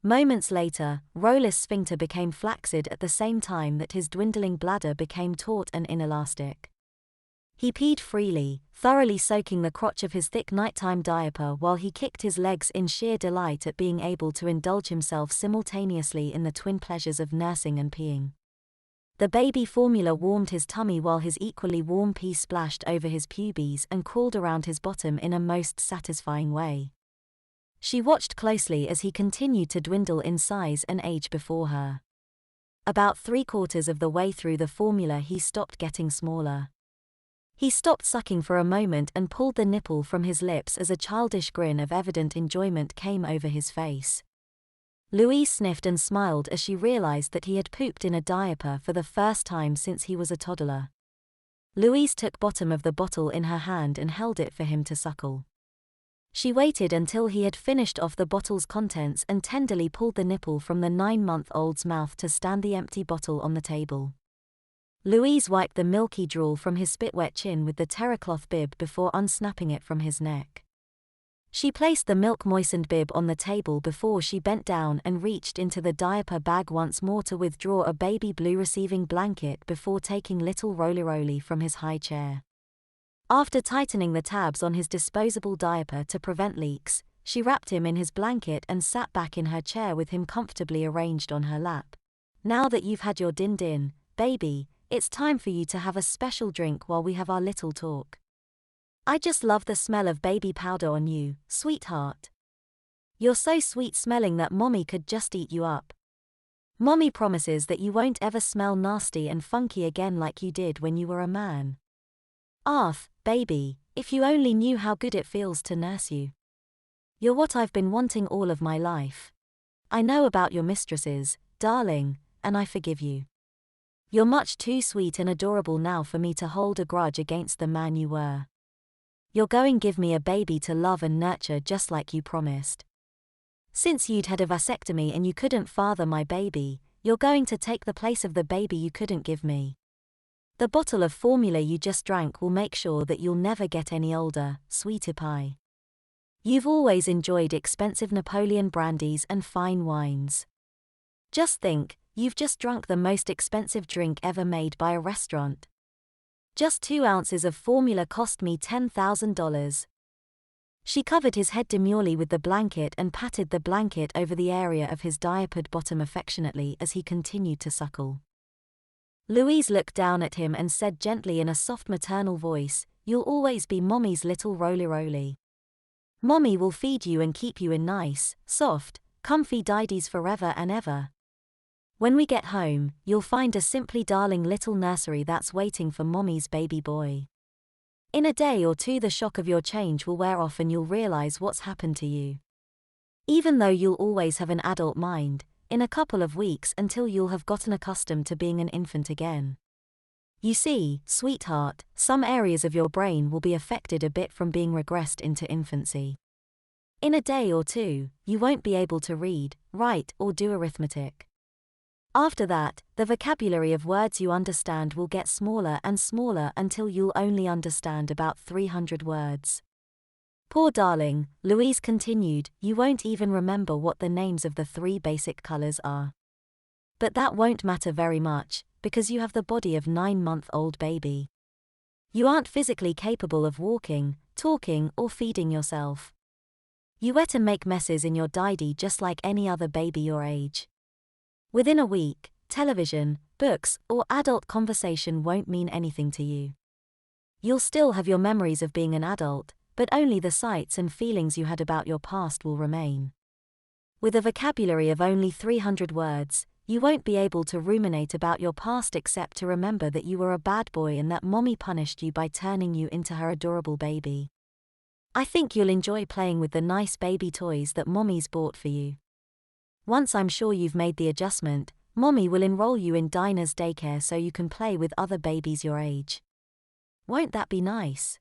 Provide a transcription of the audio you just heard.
Moments later, Rollis' sphincter became flaccid at the same time that his dwindling bladder became taut and inelastic. He peed freely, thoroughly soaking the crotch of his thick nighttime diaper while he kicked his legs in sheer delight at being able to indulge himself simultaneously in the twin pleasures of nursing and peeing. The baby formula warmed his tummy while his equally warm pee splashed over his pubes and crawled around his bottom in a most satisfying way. She watched closely as he continued to dwindle in size and age before her. About 3/4 of the way through the formula he stopped getting smaller. He stopped sucking for a moment and pulled the nipple from his lips as a childish grin of evident enjoyment came over his face. Louise sniffed and smiled as she realized that he had pooped in a diaper for the first time since he was a toddler. Louise took bottom of the bottle in her hand and held it for him to suckle. She waited until he had finished off the bottle's contents and tenderly pulled the nipple from the 9-month-old's mouth to stand the empty bottle on the table. Louise wiped the milky drool from his spit-wet chin with the terracloth bib before unsnapping it from his neck. She placed the milk-moistened bib on the table before she bent down and reached into the diaper bag once more to withdraw a baby blue receiving blanket before taking little Roly from his high chair. After tightening the tabs on his disposable diaper to prevent leaks, she wrapped him in his blanket and sat back in her chair with him comfortably arranged on her lap. "Now that you've had your din-din, baby, it's time for you to have a special drink while we have our little talk. I just love the smell of baby powder on you, sweetheart. You're so sweet-smelling that Mommy could just eat you up. Mommy promises that you won't ever smell nasty and funky again like you did when you were a man. Arf, baby, if you only knew how good it feels to nurse you. You're what I've been wanting all of my life. I know about your mistresses, darling, and I forgive you. You're much too sweet and adorable now for me to hold a grudge against the man you were. You're going give me a baby to love and nurture just like you promised. Since you'd had a vasectomy and you couldn't father my baby, you're going to take the place of the baby you couldn't give me. The bottle of formula you just drank will make sure that you'll never get any older, sweetie pie. You've always enjoyed expensive Napoleon brandies and fine wines. Just think, you've just drunk the most expensive drink ever made by a restaurant. Just 2 ounces of formula cost me $10,000. She covered his head demurely with the blanket and patted the blanket over the area of his diapered bottom affectionately as he continued to suckle. Louise looked down at him and said gently in a soft maternal voice, "You'll always be Mommy's little roly. Mommy will feed you and keep you in nice, soft, comfy didies forever and ever. When we get home, you'll find a simply darling little nursery that's waiting for Mommy's baby boy. In a day or two the shock of your change will wear off and you'll realize what's happened to you. Even though you'll always have an adult mind, in a couple of weeks until you'll have gotten accustomed to being an infant again. You see, sweetheart, some areas of your brain will be affected a bit from being regressed into infancy. In a day or two, you won't be able to read, write, or do arithmetic. After that, the vocabulary of words you understand will get smaller and smaller until you'll only understand about 300 words. Poor darling," Louise continued, "you won't even remember what the names of the 3 basic colors are. But that won't matter very much, because you have the body of 9-month-old baby. You aren't physically capable of walking, talking, or feeding yourself. You wet and make messes in your diddy just like any other baby your age. Within a week, television, books, or adult conversation won't mean anything to you. You'll still have your memories of being an adult, but only the sights and feelings you had about your past will remain. With a vocabulary of only 300 words, you won't be able to ruminate about your past except to remember that you were a bad boy and that Mommy punished you by turning you into her adorable baby. I think you'll enjoy playing with the nice baby toys that Mommy's bought for you. Once I'm sure you've made the adjustment, Mommy will enroll you in Dinah's daycare so you can play with other babies your age. Won't that be nice?"